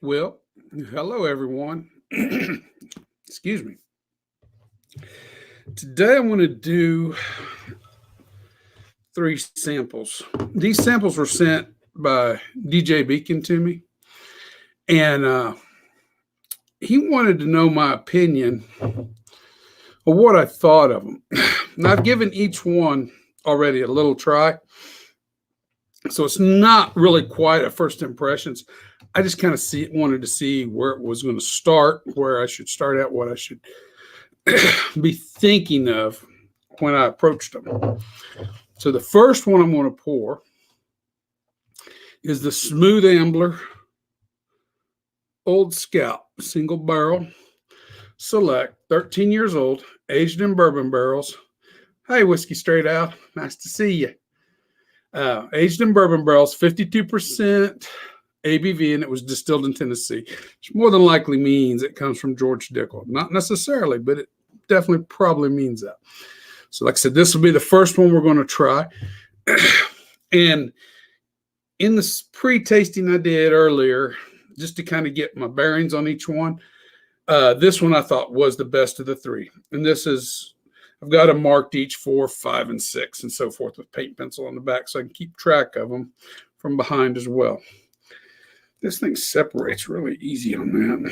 Well, hello everyone. Excuse me. Today I'm going to do 3 samples. These samples were sent by djbeacon to me, and he wanted to know my opinion of what I thought of them. Now, I've given each one already a little try, so it's not really quite a first impressions. I just kind of wanted to see where it was going to start, where I should start at, what I should be thinking of when I approached them. So the first one I'm going to pour is the Smooth Ambler Old Scout Single Barrel Select, 13 years old, aged in bourbon barrels. Hey, Whiskey Straight Out, nice to see you. Aged in bourbon barrels, 52% ABV, and it was distilled in Tennessee, which more than likely means it comes from George Dickel. Not necessarily, but it definitely probably means that. So like I said, this will be the first one we're going to try. And in the pre-tasting I did earlier, just to kind of get my bearings on each one, this one I thought was the best of the 3. And this is, I've got them marked each 4, 5, and 6, and so forth with paint pencil on the back so I can keep track of them from behind as well. This thing separates really easy on that.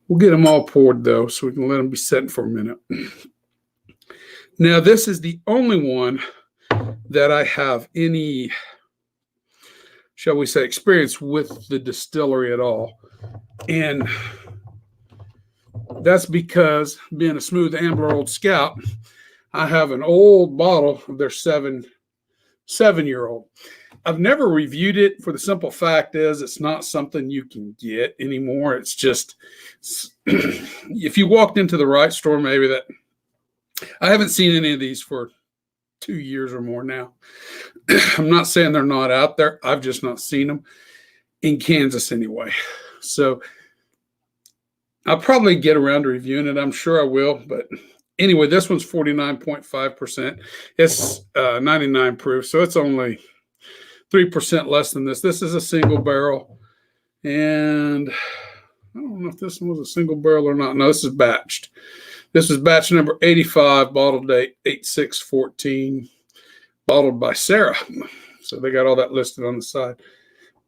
We'll get them all poured, though, so we can let them be setting for a minute. Now, this is the only one that I have any, shall we say, experience with the distillery at all. And that's because, being a Smooth Ambler Old Scout, I have an old bottle of their seven-year-old. I've never reviewed it for the simple fact is it's not something you can get anymore. It's just, if you walked into the right store, maybe that, I haven't seen any of these for 2 years or more now. I'm not saying they're not out there. I've just not seen them in Kansas anyway. So I'll probably get around to reviewing it. I'm sure I will. But anyway, this one's 49.5%. It's 99 proof, so it's only 3% less than this. This is a single barrel. And I don't know if this one was a single barrel or not. No, this is batched. This is batch number 85, bottle date 8/6/14, bottled by Sarah. So they got all that listed on the side.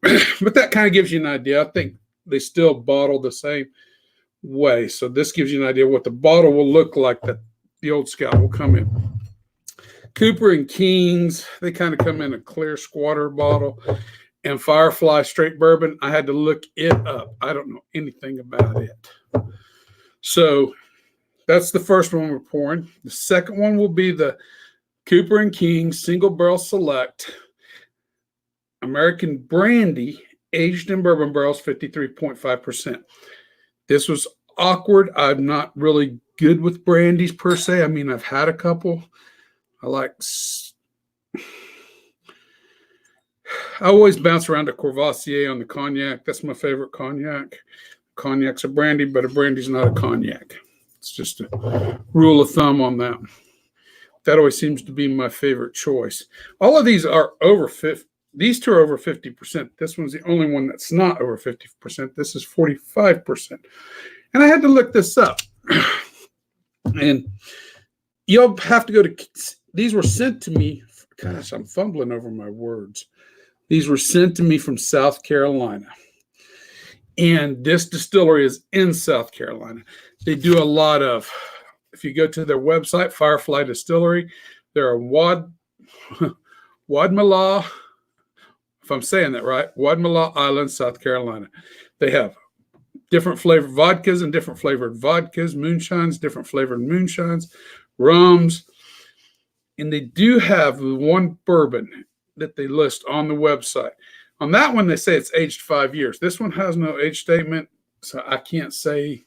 But that kind of gives you an idea. I think they still bottle the same way. So this gives you an idea what the bottle will look like that the Old Scout will come in. Cooper and Kings, they kind of come in a clear squatter bottle. And Firefly straight bourbon, I had to look it up. I don't know anything about it. So that's the first one we're pouring. The second one will be the Cooper and Kings Single Barrel Select American Brandy, aged in bourbon barrels, 53.5%. This was awkward. I'm not really good with brandies per se. I mean, I've had a couple. I always bounce around to Courvoisier on the cognac. That's my favorite cognac. Cognac's a brandy, but a brandy's not a cognac. It's just a rule of thumb on that. That always seems to be my favorite choice. All of these are over 50. These 2 are over 50%. This one's the only one that's not over 50%. This is 45%. And I had to look this up. And you'll have to go to, these were sent to me. Gosh, I'm fumbling over my words. These were sent to me from South Carolina. And this distillery is in South Carolina. They do a lot of, if you go to their website, Firefly Distillery, they're a Wadmalaw, if I'm saying that right, Wadmalaw Island, South Carolina. They have different flavored vodkas and different flavored vodkas, moonshines, different flavored moonshines, rums. And they do have one bourbon that they list on the website. On that one, they say it's aged 5 years. This one has no age statement, so I can't say,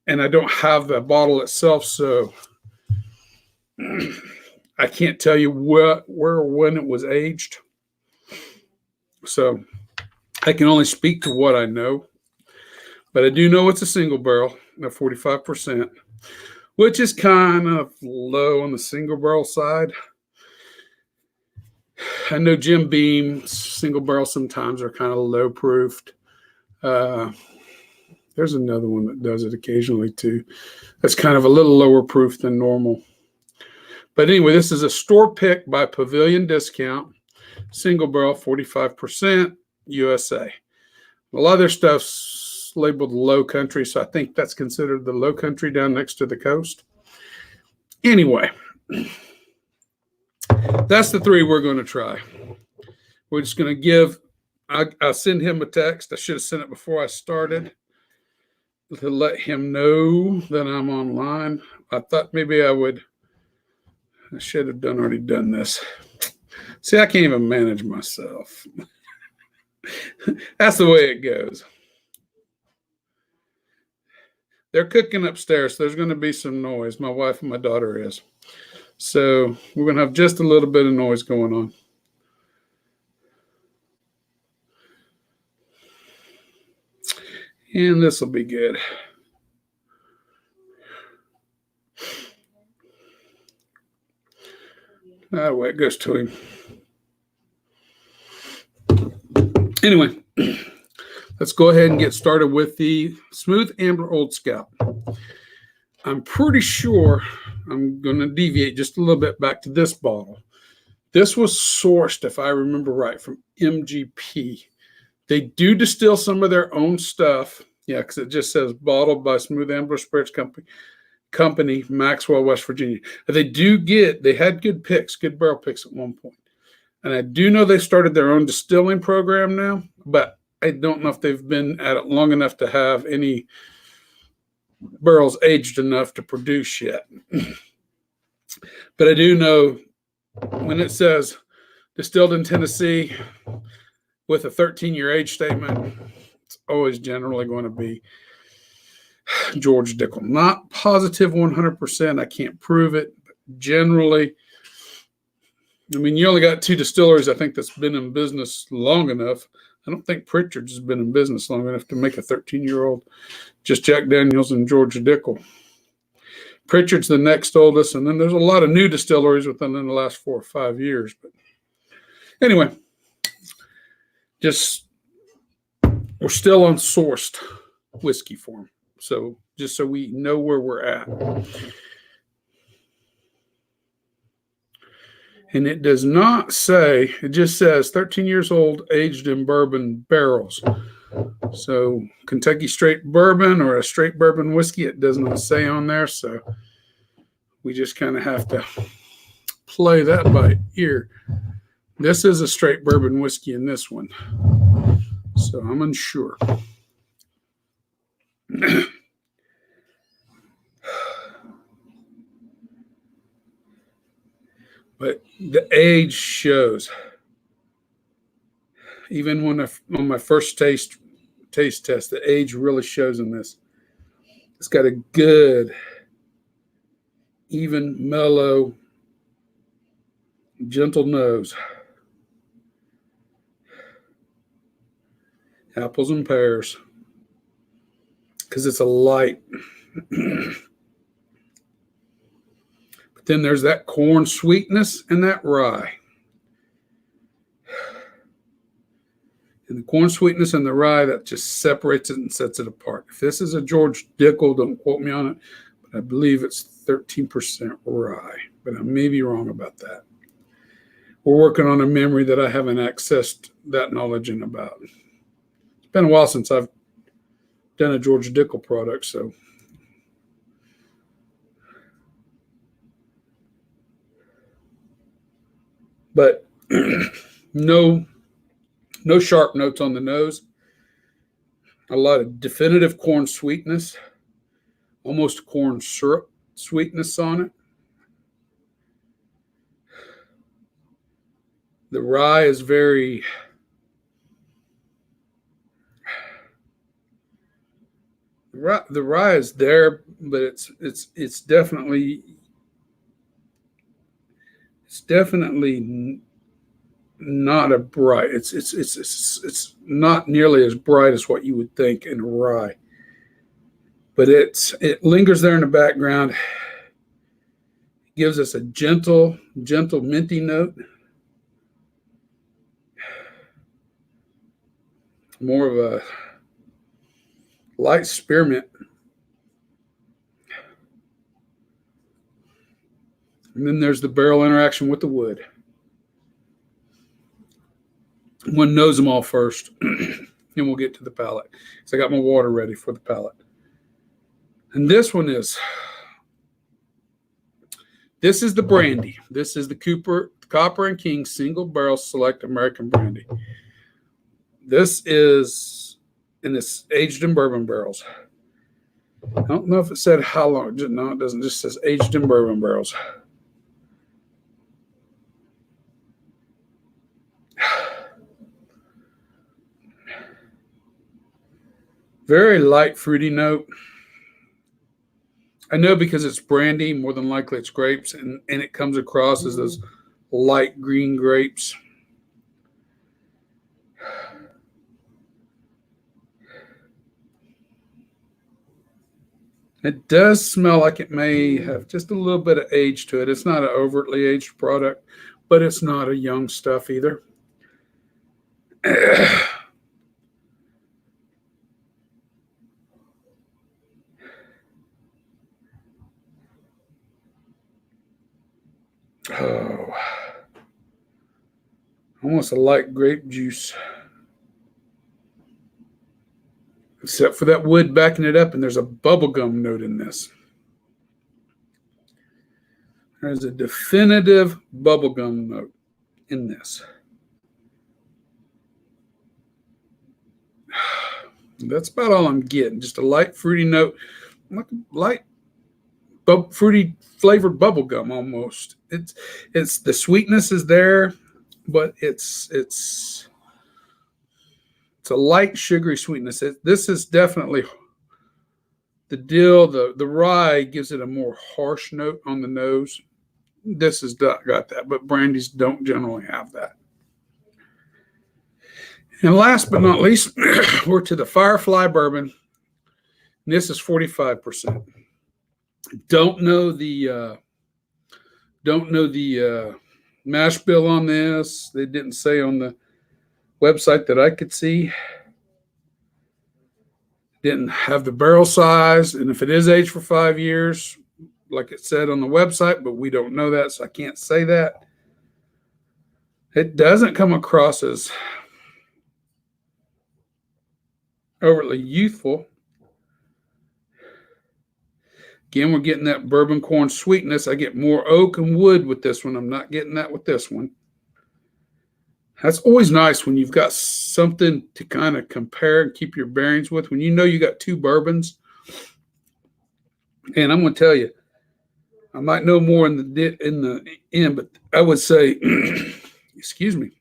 and I don't have the bottle itself, so I can't tell you where or when it was aged. So I can only speak to what I know. But I do know it's a single barrel, at 45%, which is kind of low on the single barrel side. I know Jim Beam's single barrel sometimes are kind of low proofed. There's another one that does it occasionally too. That's kind of a little lower proof than normal. But anyway, this is a store pick by Pavilion Discount. Single barrel, 45%, USA. A lot of their stuff's labeled low country, so I think that's considered the low country down next to the coast. Anyway, that's the three we're going to try. We're just going to give, I'll send him a text. I should have sent it before I started to let him know that I'm online. I thought maybe I should have already done this. See, I can't even manage myself. That's the way it goes. They're cooking upstairs, so there's going to be some noise. My wife and my daughter is. So we're going to have just a little bit of noise going on. And this will be good. Way it goes to him. Anyway, let's go ahead and get started with the Smooth Ambler Old Scout. I'm pretty sure I'm going to deviate just a little bit back to this bottle. This was sourced, if I remember right, from MGP. They do distill some of their own stuff. Yeah, because it just says bottled by Smooth Ambler Spirits Company, Maxwell, West Virginia. They had good picks, good barrel picks at one point. And I do know they started their own distilling program now, but I don't know if they've been at it long enough to have any barrels aged enough to produce yet. But I do know when it says distilled in Tennessee with a 13-year age statement, it's always generally going to be George Dickel. Not positive 100%. I can't prove it. But generally, I mean, you only got two distilleries, I think, that's been in business long enough. I don't think Pritchard's has been in business long enough to make a 13-year-old. Just Jack Daniels and George Dickel. Pritchard's the next oldest, and then there's a lot of new distilleries within the last 4 or 5 years. But anyway, we're still on sourced whiskey form. So just so we know where we're at. And it does not say, it just says 13 years old, aged in bourbon barrels. So Kentucky straight bourbon or a straight bourbon whiskey, it does not say on there. So we just kind of have to play that by ear. This is a straight bourbon whiskey in this one. So I'm unsure. But the age shows. Even when on my first taste test, the age really shows in this. It's got a good, even, mellow, gentle nose. Apples and pears. Because it's a light. But then there's that corn sweetness and that rye. And the corn sweetness and the rye, that just separates it and sets it apart. If this is a George Dickel, don't quote me on it, but I believe it's 13% rye. But I may be wrong about that. We're working on a memory that I haven't accessed that knowledge in about. It's been a while since I've done a George Dickel product, so. But no sharp notes on the nose. A lot of definitive corn sweetness, almost corn syrup sweetness on it. The rye is very the rye is there, but it's definitely not a bright. It's not nearly as bright as what you would think in a rye. But it lingers there in the background. It gives us a gentle minty note. More of a Light spearmint. And then there's the barrel interaction with the wood. One knows them all first. Then we'll get to the palate. So I got my water ready for the palate. And this one is, this is the brandy. This is the Copper and King Single Barrel Select American Brandy. This is, and it's aged in bourbon barrels. I don't know if it said how long. No, it doesn't. It just says aged in bourbon barrels. Very light fruity note. I know because it's brandy, more than likely it's grapes, and it comes across as those light green grapes. It does smell like it may have just a little bit of age to it. It's not an overtly aged product, but it's not a young stuff either. Oh, almost a light grape juice. Except for that wood backing it up, and there's a bubblegum note in this. There's a definitive bubblegum note in this. That's about all I'm getting. Just a light fruity note, like light fruity flavored bubblegum almost. It's the sweetness is there, but it's a light sugary sweetness. This is definitely the dill. The rye gives it a more harsh note on the nose. This has got that, but brandies don't generally have that. And last but not least, we're to the Firefly bourbon. And this is 45%. Don't know the mash bill on this. They didn't say on the website that I could see. Didn't have the barrel size, and if it is aged for 5 years, like it said on the website, but we don't know that, so I can't say that. It doesn't come across as overtly youthful. Again, we're getting that bourbon corn sweetness. I get more oak and wood with this one. I'm not getting that with this one. That's always nice when you've got something to kind of compare and keep your bearings with. When you know you got two bourbons. And I'm going to tell you, I might know more in the end, but I would say, excuse me.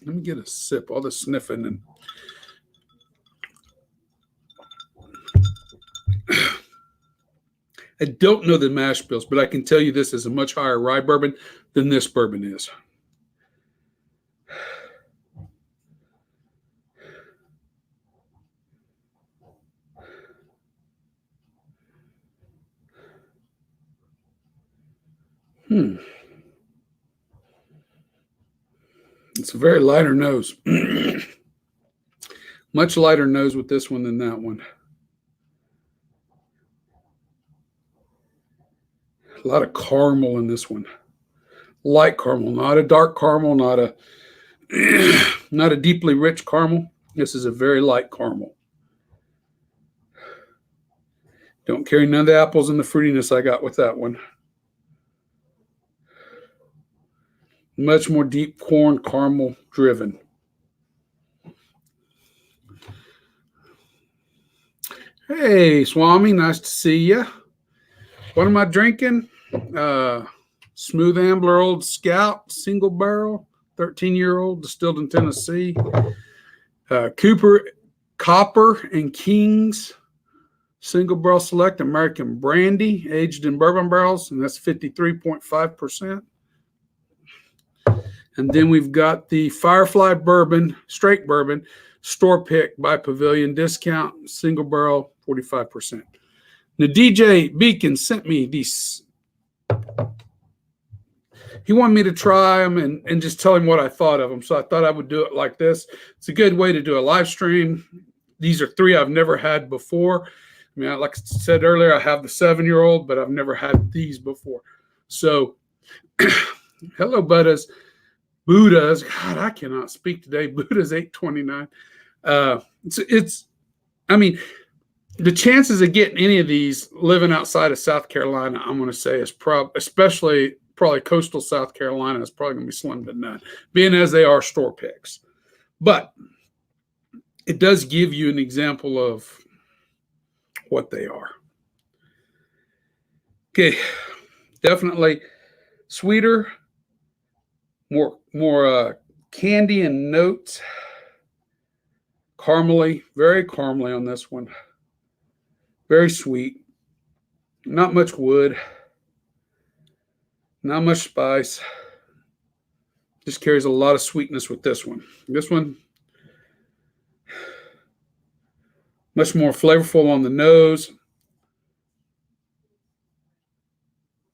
Let me get a sip. All the sniffing and I don't know the mash bills, but I can tell you this is a much higher rye bourbon than this bourbon is. It's a very lighter nose. Much lighter nose with this one than that one. A lot of caramel in this one. Light caramel, not a dark caramel, not a deeply rich caramel. This is a very light caramel. Don't carry none of the apples and the fruitiness I got with that one. Much more deep corn caramel driven. Hey, Swami, nice to see you. What am I drinking? Smooth Ambler Old Scout, single barrel, 13-year-old, distilled in Tennessee. Copper and King's Single Barrel Select American Brandy, aged in bourbon barrels, and that's 53.5%. And then we've got the Firefly bourbon, straight bourbon, store pick by Pavilion discount, single barrel, 45%. Now, DJ Beacon sent me these. He wanted me to try them and just tell him what I thought of them. So I thought I would do it like this. It's a good way to do a live stream. These are three I've never had before. I mean, like I said earlier, I have the 7-year-old, but I've never had these before. So, hello, Buddhas. Buddhas. God, I cannot speak today. Buddhas 829. I mean, the chances of getting any of these living outside of South Carolina, I'm going to say, is especially probably coastal South Carolina, is probably going to be slim to none, being as they are store picks. But it does give you an example of what they are. Okay, definitely sweeter, more candy and notes, caramely, very caramely on this one. Very sweet, not much wood, not much spice. Just carries a lot of sweetness with this one. This one, much more flavorful on the nose.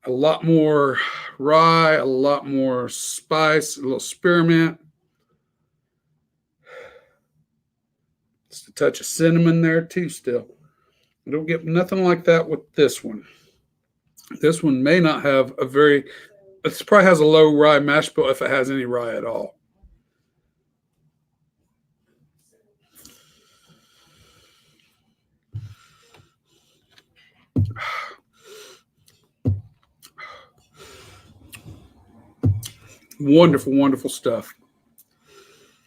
A lot more rye, a lot more spice, a little spearmint. Just a touch of cinnamon there too still. You don't get nothing like that with this one. This one may not have it probably has a low rye mash bill if it has any rye at all. Wonderful, wonderful stuff.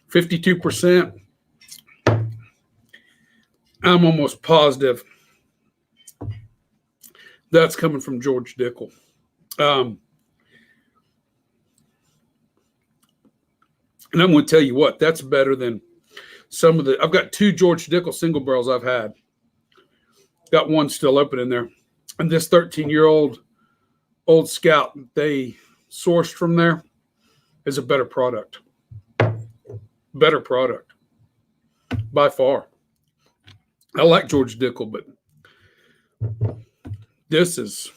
52%. I'm almost positive that's coming from George Dickel. And I'm going to tell you what, that's better than some of I've got 2 George Dickel single barrels I've had. Got one still open in there. And this 13-year-old Old Scout they sourced from there is a better product. Better product. By far. I like George Dickel, but this is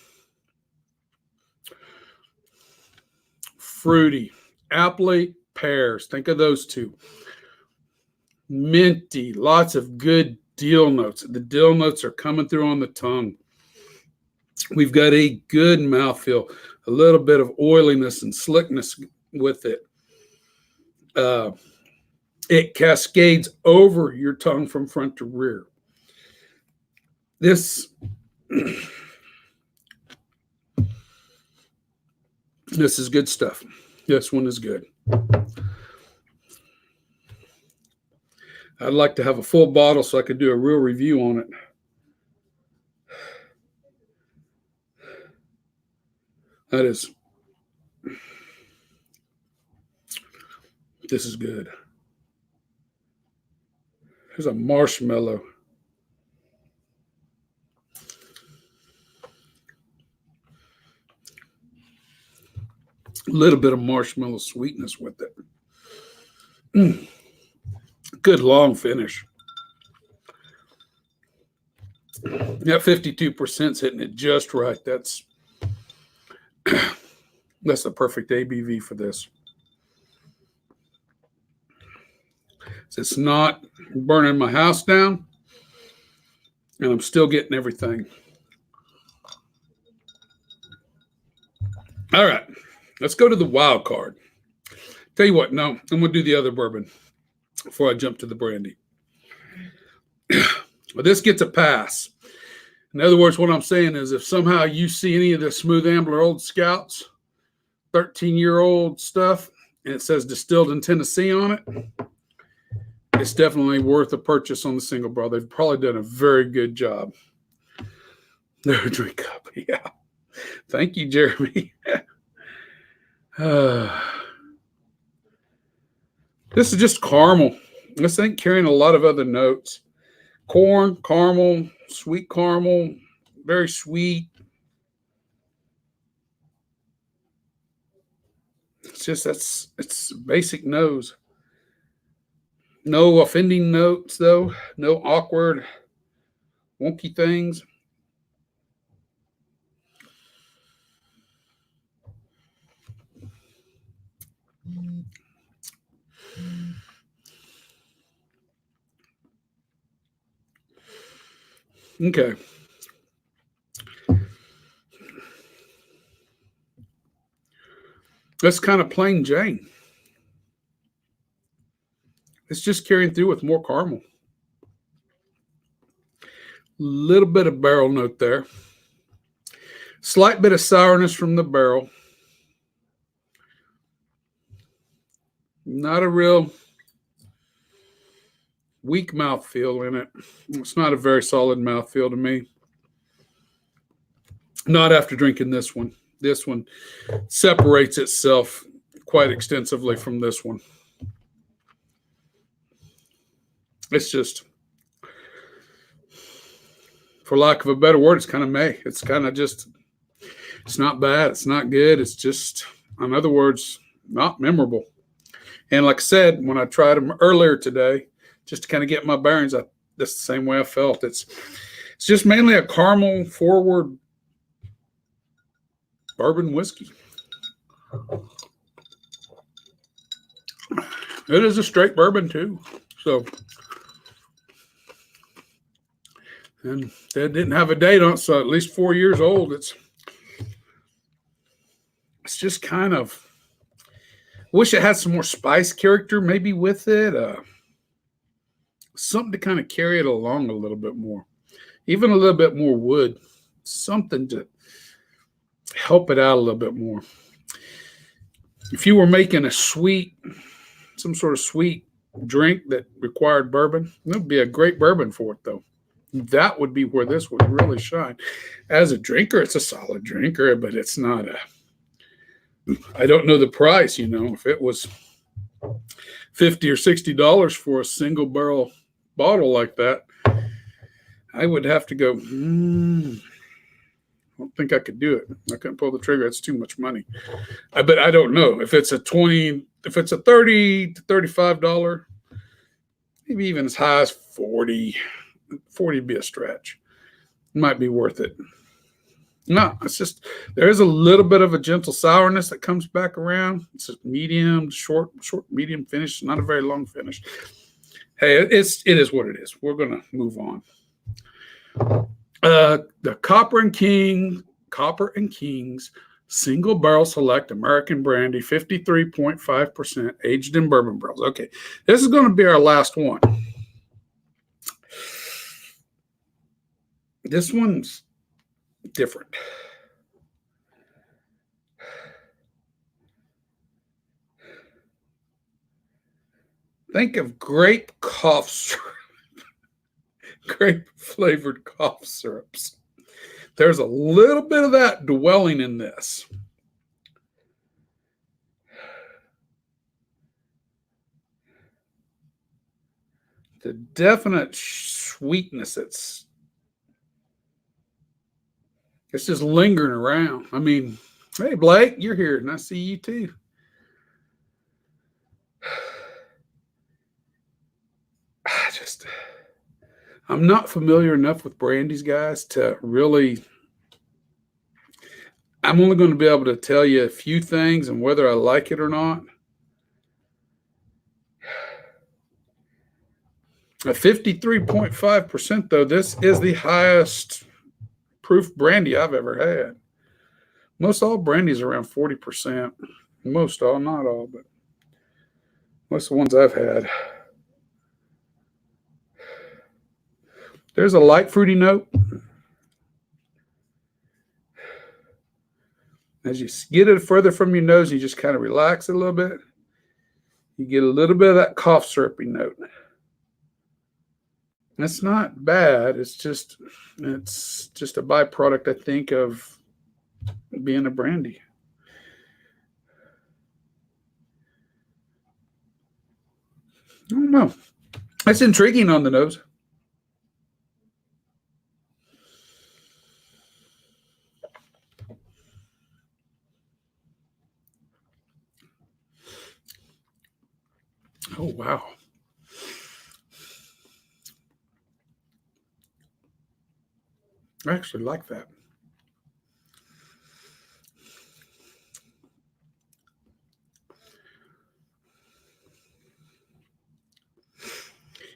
fruity. Appley, pears. Think of those two. Minty. Lots of good dill notes. The dill notes are coming through on the tongue. We've got a good mouthfeel. A little bit of oiliness and slickness with it. It cascades over your tongue from front to rear. This is good stuff. This one is good. I'd like to have a full bottle so I could do a real review on it. This is good. There's a marshmallow. A little bit of marshmallow sweetness with it. Good long finish. That 52% is hitting it just right. That's the perfect ABV for this. It's not burning my house down, and I'm still getting everything. All right, let's go to the Wildcard. Tell you what, no, I'm going to do the other bourbon before I jump to the brandy. But this gets a pass. In other words, what I'm saying is if somehow you see any of the Smooth Ambler Old Scouts, 13-year-old stuff, and it says distilled in Tennessee on it, it's definitely worth a purchase on the single barrel. They've probably done a very good job. They're a drink cup, yeah. Thank you, Jeremy. This is just caramel. This ain't carrying a lot of other notes. Corn, caramel, sweet caramel, very sweet. It's basic nose. No offending notes, though. No awkward, wonky things. Okay. That's kind of plain Jane. It's just carrying through with more caramel. Little bit of barrel note there. Slight bit of sourness from the barrel. Not a real weak mouthfeel in it. It's not a very solid mouthfeel to me. Not after drinking this one. This one separates itself quite extensively from this one. It's just, for lack of a better word, it's kind of meh. It's kind of just, it's not bad. It's not good. It's just, in other words, not memorable. And like I said, when I tried them earlier today, just to kind of get my bearings, that's the same way I felt. It's just mainly a caramel forward bourbon whiskey. It is a straight bourbon too. So, and they didn't have a date on it, so at least 4 years old. It's just kind of, wish it had some more spice character maybe with it. Something to kind of carry it along a little bit more. Even a little bit more wood. Something to help it out a little bit more. If you were making a sweet, some sort of sweet drink that required bourbon, it would be a great bourbon for it, though. That would be where this would really shine. As a drinker, it's a solid drinker, but it's not a, I don't know the price, you know. If it was $50 or $60 for a single barrel bottle like that, I would have to go, I don't think I could do it. I couldn't pull the trigger. It's too much money. But I don't know. If it's a $30 to $35, maybe even as high as 40 would be a stretch. It might be worth it. No, it's just, there is a little bit of a gentle sourness that comes back around. It's a medium, short, medium finish, not a very long finish. Hey, it is what it is. We're going to move on. The Copper and Kings Single Barrel Select American Brandy, 53.5%, aged in bourbon barrels. Okay, this is going to be our last one. This one's different. Think of grape cough syrup, grape flavored cough syrups. There's a little bit of that dwelling in this. The definite sweetness, it's just lingering around. I mean, hey, Blake, you're here, and I see you too. I'm not familiar enough with brandies, guys, to really, I'm only going to be able to tell you a few things and whether I like it or not. At 53.5%, though, this is the highest proof brandy I've ever had. Most all brandies are around 40%. Most all, not all, but most of the ones I've had. There's a light fruity note. As you get it further from your nose, you just kind of relax it a little bit. You get a little bit of that cough syrupy note. That's not bad. It's just a byproduct, I think, of being a brandy. I don't know. That's intriguing on the nose. Oh, wow. I actually like that.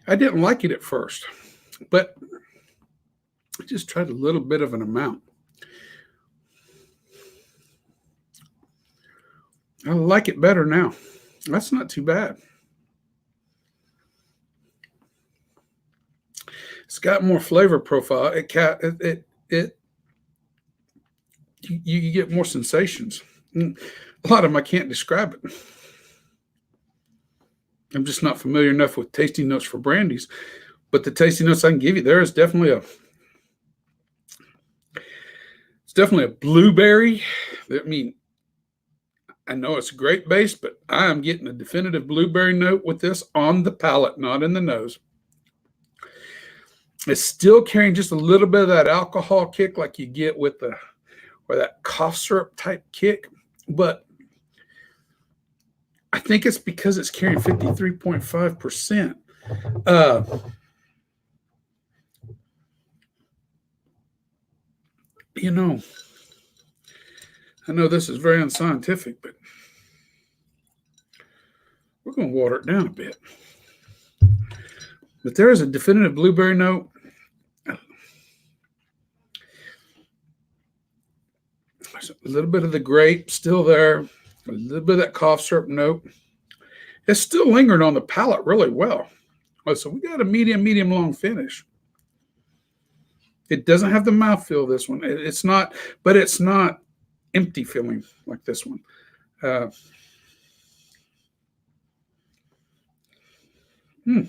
I didn't like it at first, but just tried a little bit of an amount. I like it better now. That's not too bad. It's got more flavor profile. You get more sensations. A lot of them I can't describe it. I'm just not familiar enough with tasting notes for brandies, but the tasting notes I can give you there is definitely a blueberry. I mean, I know it's a grape base, but I am getting a definitive blueberry note with this on the palate, not in the nose. It's still carrying just a little bit of that alcohol kick like you get with or that cough syrup type kick, but I think it's because it's carrying 53.5%. You know, I know this is very unscientific, but we're going to water it down a bit. But there is a definitive blueberry note. There's a little bit of the grape still there. A little bit of that cough syrup note. It's still lingering on the palate really well. So we got a medium long finish. It doesn't have the mouthfeel, this one. It's not, but it's not empty feeling like this one. Ooh.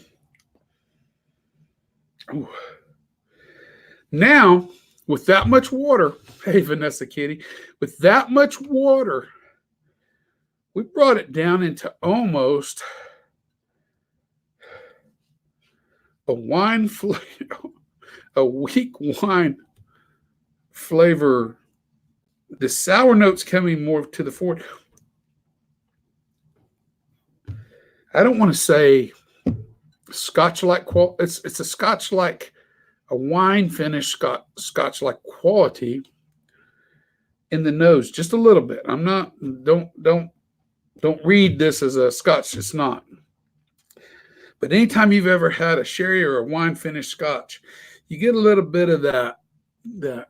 Now, with that much water, hey, Vanessa Kitty, with that much water, we brought it down into almost a wine flavor, a weak wine flavor. The sour notes coming more to the fore. I don't want to say Scotch-like quality. It's a Scotch-like, a wine finish Scotch-like quality in the nose, just a little bit. I'm not. Don't read this as a Scotch. It's not. But anytime you've ever had a sherry or a wine finished Scotch, you get a little bit of that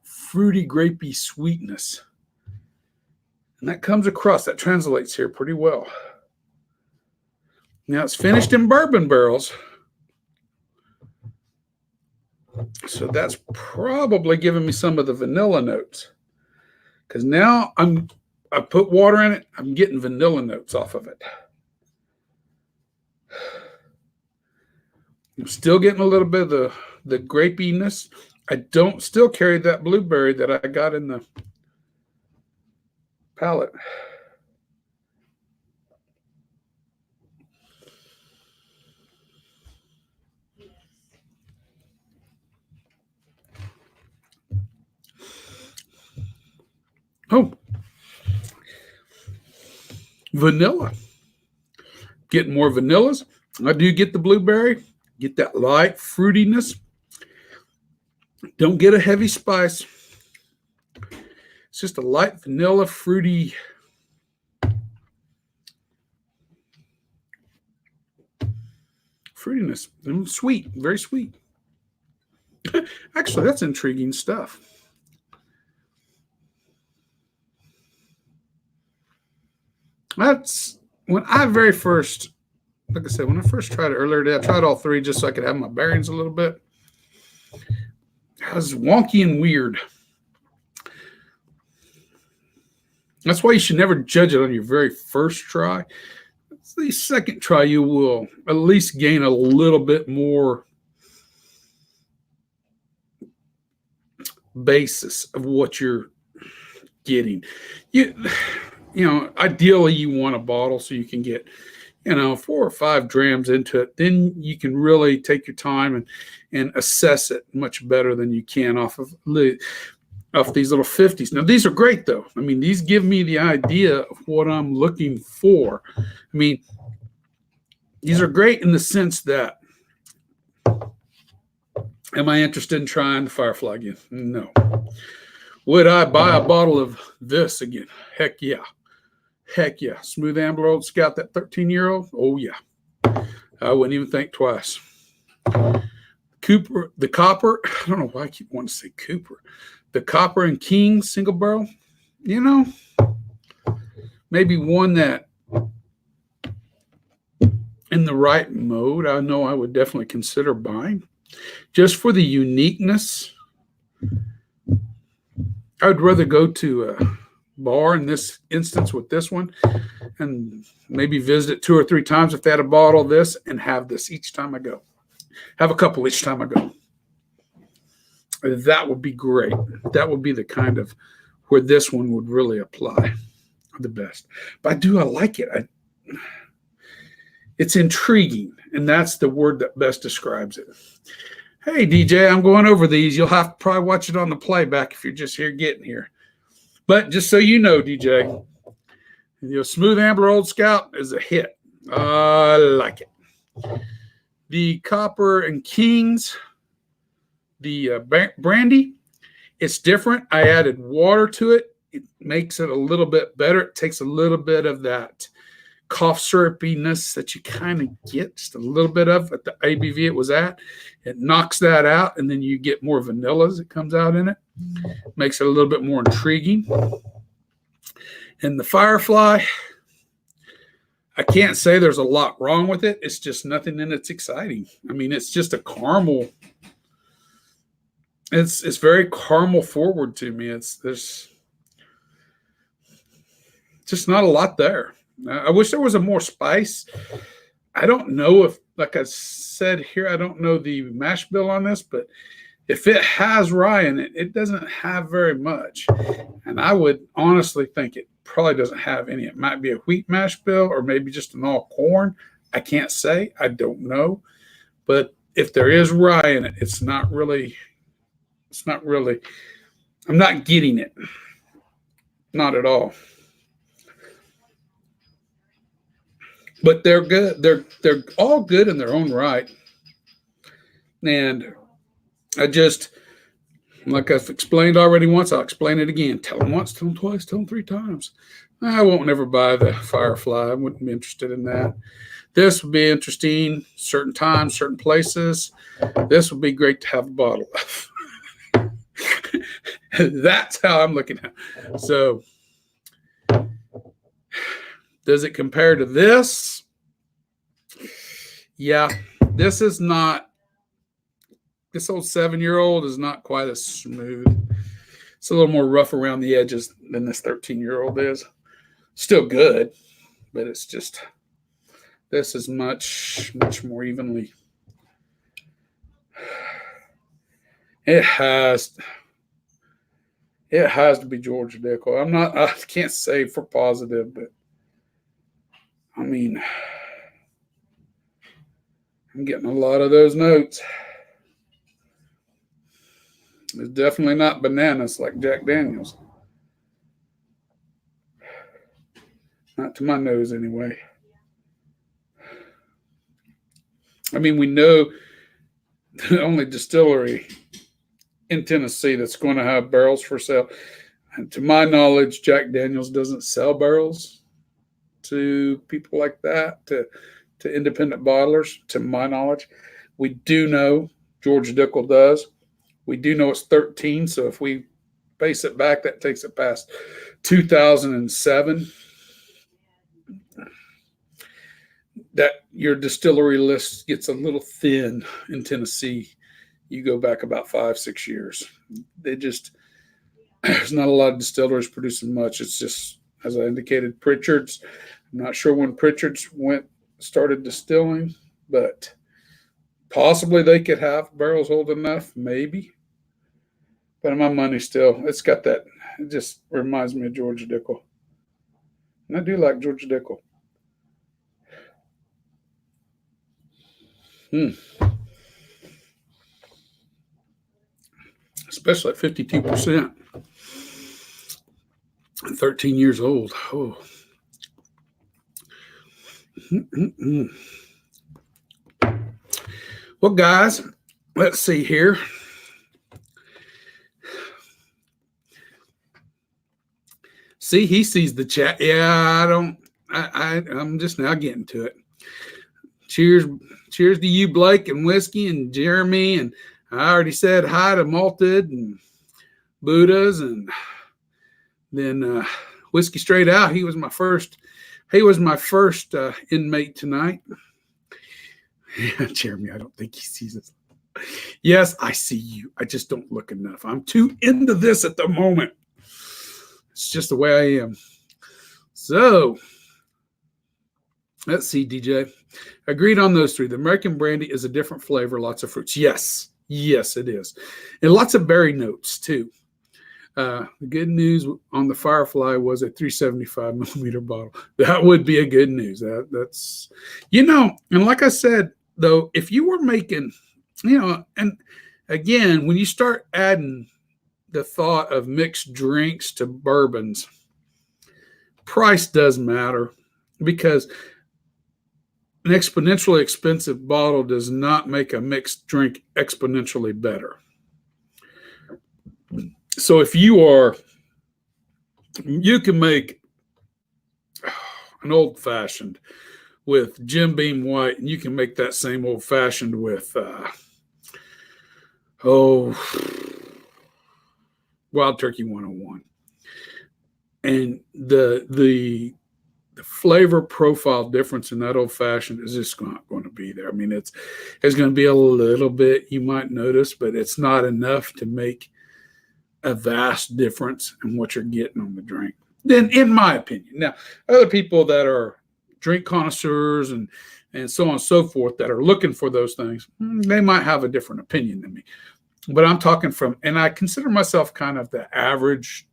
fruity, grapey sweetness. And that comes across, that translates here pretty well. Now it's finished in bourbon barrels. So that's probably giving me some of the vanilla notes. Because now I put water in it, I'm getting vanilla notes off of it. I'm still getting a little bit of the grapiness. I don't still carry that blueberry that I got in the palate. Oh, vanilla. Getting more vanillas. I do get the blueberry. Get that light fruitiness. Don't get a heavy spice. It's just a light vanilla fruity. Fruitiness. And sweet. Very sweet. Actually, that's intriguing stuff. That's when I very first, like I said, when I first tried it earlier today, I tried all three just so I could have my bearings a little bit. It was wonky and weird. That's why you should never judge it on your very first try. The second try, you will at least gain a little bit more basis of what you're getting. You know, ideally you want a bottle so you can get, 4 or 5 drams into it. Then you can really take your time and assess it much better than you can off these little 50s. Now, these are great, though. I mean, these give me the idea of what I'm looking for. I mean, these are great in the sense that, am I interested in trying the Firefly again? No. Would I buy a bottle of this again? Heck yeah. Heck yeah. Smooth Ambler Old Scout, that 13-year-old? Oh, yeah. I wouldn't even think twice. Cooper, the Copper. I don't know why I keep wanting to say Cooper. The Copper and King single barrel. You know, maybe one that in the right mode, I know I would definitely consider buying. Just for the uniqueness, I would rather go to a bar in this instance with this one and maybe visit it 2 or 3 times if they had a bottle of this and have this each time I go. Have a couple each time I go. That would be great. That would be the kind of where this one would really apply the best. But I like it. It's intriguing, and that's the word that best describes it. Hey, DJ, I'm going over these. You'll have to probably watch it on the playback if you're just here getting here. But just so you know, DJ, Smooth Ambler Old Scout is a hit. I like it. The Copper and Kings, the brandy, it's different. I added water to it. It makes it a little bit better. It takes a little bit of that cough syrupiness that you kind of get, just a little bit of at the ABV it was at. It knocks that out, and then you get more vanilla as it comes out in it. Makes it a little bit more intriguing. And the Firefly, I can't say there's a lot wrong with it. It's just nothing in it's exciting. I mean, it's just a caramel. It's very caramel forward to me. There's just not a lot there. I wish there was a more spice. I don't know if, like I said here, I don't know the mash bill on this, but if it has rye in it, it doesn't have very much. And I would honestly think it probably doesn't have any. It might be a wheat mash bill or maybe just an all corn. I can't say. I don't know. But if there is rye in it, it's not really, I'm not getting it. Not at all. But they're good. They're all good in their own right. And I just, like I've explained already once, I'll explain it again. Tell them once, tell them twice, tell them 3 times. I won't never buy the Firefly. I wouldn't be interested in that. This would be interesting, certain times, certain places. This would be great to have a bottle of. That's how I'm looking at it. So, does it compare to this? Yeah, this is not, this old 7-year-old is not quite as smooth. It's a little more rough around the edges than this 13-year-old is. Still good, but it's just, this is much, much more evenly. It has to be Georgia Dickel. I can't say for positive, but I mean, I'm getting a lot of those notes. It's definitely not bananas like Jack Daniels. Not to my nose, anyway. I mean, we know the only distillery in Tennessee that's going to have barrels for sale. And to my knowledge, Jack Daniels doesn't sell barrels to people like that, to independent bottlers, to my knowledge. We do know Georgia Dickel does. We do know it's 13, so if we base it back, that takes it past 2007. That your distillery list gets a little thin in Tennessee. You go back about 5-6 years. There's not a lot of distilleries producing much. It's just, as I indicated, Pritchard's. I'm not sure when Pritchard's started distilling, but possibly they could have barrels old enough, maybe. But my money still, it's got that, it just reminds me of Georgia Dickel. And I do like Georgia Dickel. Especially at 52%. 13 years old. Oh. Well, guys, let's see here. See, he sees the chat. Yeah, I'm just now getting to it. Cheers to you, Blake, and Whiskey, and Jeremy, and I already said hi to Malted and Buddhas, and then Whiskey Straight Out. He was my first inmate tonight. Yeah, Jeremy, I don't think he sees us. Yes, I see you. I just don't look enough. I'm too into this at the moment. It's just the way I am. So, let's see, DJ. Agreed on those three. The American Brandy is a different flavor, lots of fruits. Yes, it is. And lots of berry notes, too. The good news on the Firefly was a 375 millimeter bottle. That would be a good news. That's, and like I said, though, if you were making, and again, when you start adding the thought of mixed drinks to bourbons, price does matter, because an exponentially expensive bottle does not make a mixed drink exponentially better. So if you can make an old fashioned with Jim Beam White, and you can make that same old fashioned with Wild Turkey 101. And the flavor profile difference in that old fashioned is just not going to be there. I mean, it's going to be a little bit, you might notice, but it's not enough to make a vast difference in what you're getting on the drink. Then, in my opinion. Now, other people that are drink connoisseurs and so on and so forth that are looking for those things, they might have a different opinion than me. But I'm talking and I consider myself kind of the average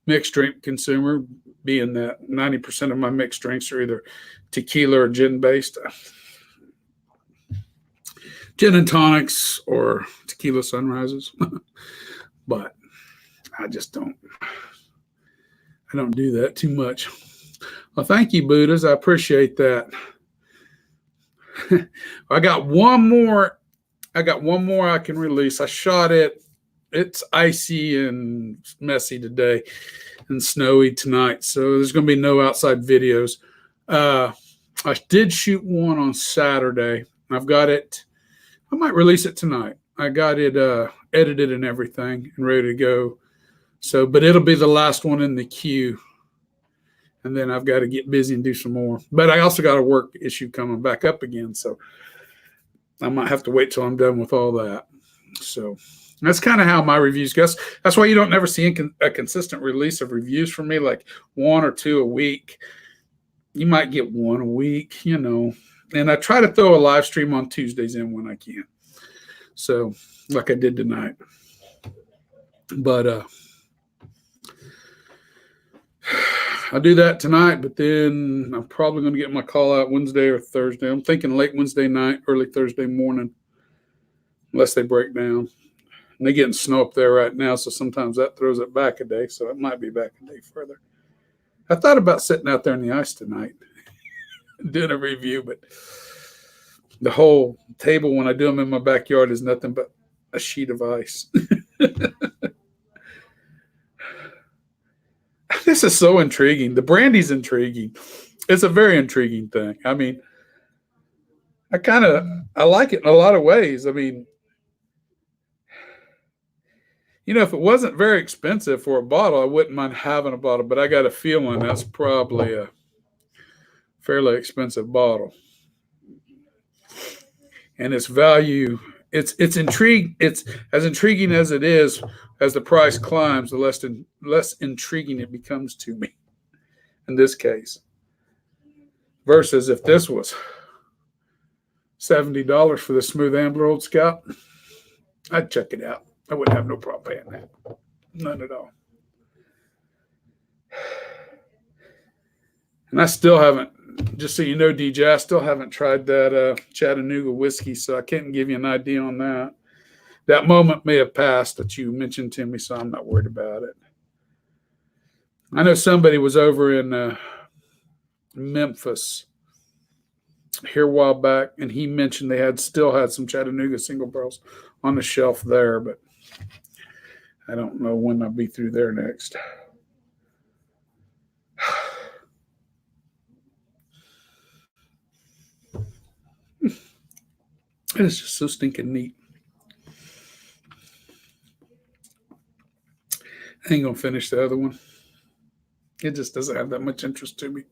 mixed drink consumer, being that 90% of my mixed drinks are either tequila or gin based. Gin and tonics or tequila sunrises. But I don't do that too much. Well, thank you, Buddhas. I appreciate that. I got one more I can release. I shot it. It's icy and messy today and snowy tonight, so there's going to be no outside videos. I did shoot one on Saturday. I've got it. I might release it tonight. I got it edited and everything and ready to go. So, but it'll be the last one in the queue. And then I've got to get busy and do some more. But I also got a work issue coming back up again, so I might have to wait till I'm done with all that. So that's kind of how my reviews go. That's why you don't never see a consistent release of reviews from me, like one or two a week. You might get one a week, And I try to throw a live stream on Tuesdays in when I can. So, like I did tonight. But I'll do that tonight, but then I'm probably going to get my call out Wednesday or Thursday. I'm thinking late Wednesday night, early Thursday morning, unless they break down. And they're getting snow up there right now, so sometimes that throws it back a day, so it might be back a day further. I thought about sitting out there in the ice tonight and doing a review, but the whole table when I do them in my backyard is nothing but a sheet of ice. This is so intriguing. The brandy's intriguing. It's a very intriguing thing. I mean, I like it in a lot of ways. I mean, if it wasn't very expensive for a bottle, I wouldn't mind having a bottle, but I got a feeling that's probably a fairly expensive bottle. And its value, it's as intriguing as it is. As the price climbs, the less intriguing it becomes to me in this case. Versus if this was $70 for the Smooth Ambler Old Scout, I'd check it out. I wouldn't have no problem paying that. None at all. And I still haven't, just so you know, DJ, I still haven't tried that Chattanooga whiskey, so I can't give you an idea on that. That moment may have passed that you mentioned to me, so I'm not worried about it. I know somebody was over in Memphis here a while back, and he mentioned they still had some Chattanooga single barrels on the shelf there, but I don't know when I'll be through there next. It's just so stinking neat. I ain't gonna finish the other one. It just doesn't have that much interest to me.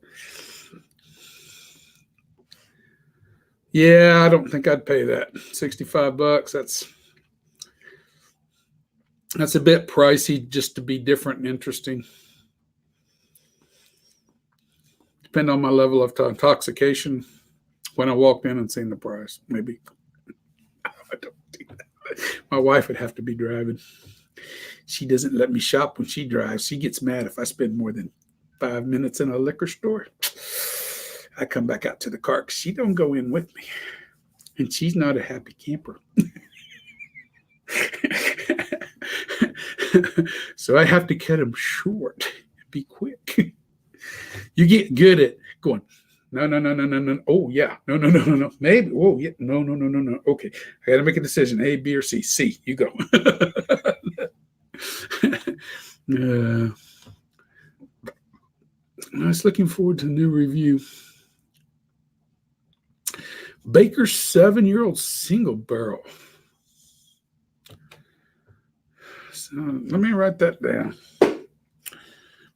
Yeah, I don't think I'd pay that. $65. That's a bit pricey just to be different and interesting. Depend on my level of intoxication when I walked in and seen the price. Maybe. I don't do that. My wife would have to be driving. She doesn't let me shop when she drives. She gets mad if I spend more than 5 minutes in a liquor store. I come back out to the car because she don't go in with me. And she's not a happy camper. So I have to cut them short. Be quick. You get good at going, no. Oh, yeah. No. Maybe. Oh, yeah. No. Okay. I got to make a decision. A, B, or C. C. You go. I was looking forward to the new review. Baker's 7-year-old single barrel. So let me write that down.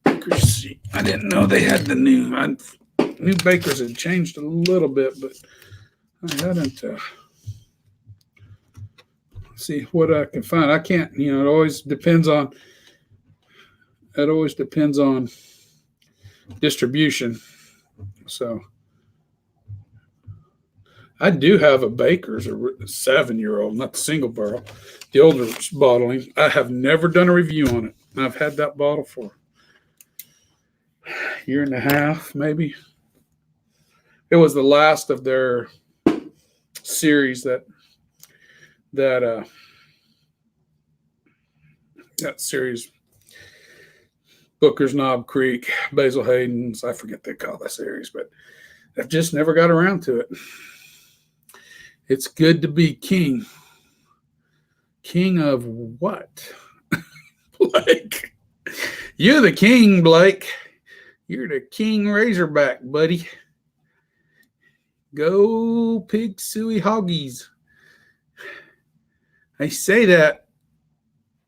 Baker's. I didn't know they had the new. New Bakers had changed a little bit, but I hadn't. See what I can find. I can't. It always depends on. It always depends on distribution. So I do have a Baker's, a 7-year-old, not the single barrel, the older bottling. I have never done a review on it. I've had that bottle for a year and a half, maybe. It was the last of their series that series. Booker's Knob Creek, Basil Hayden's, I forget they call that series, but I've just never got around to it. It's good to be king. King of what? Blake. You're the king, Blake. You're the king Razorback, buddy. Go Pig Suey Hoggies. I say that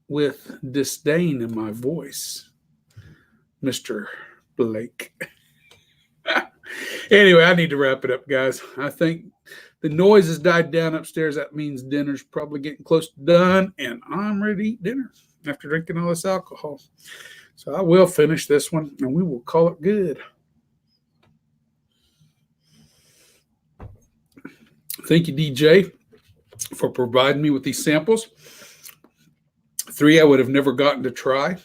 with disdain in my voice, Mr. Blake. Anyway, I need to wrap it up, guys. I think the noise has died down upstairs. That means dinner's probably getting close to done, and I'm ready to eat dinner after drinking all this alcohol. So I will finish this one, and we will call it good. Thank you, DJ, for providing me with these samples. 3 I would have never gotten to try.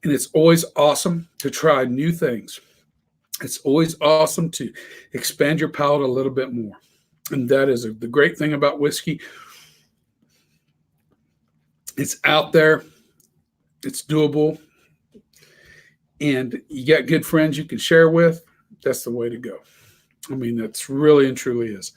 And it's always awesome to try new things. It's always awesome to expand your palate a little bit more. And that is the great thing about whiskey. It's out there. It's doable. And you got good friends you can share with. That's the way to go. I mean, that's really and truly is.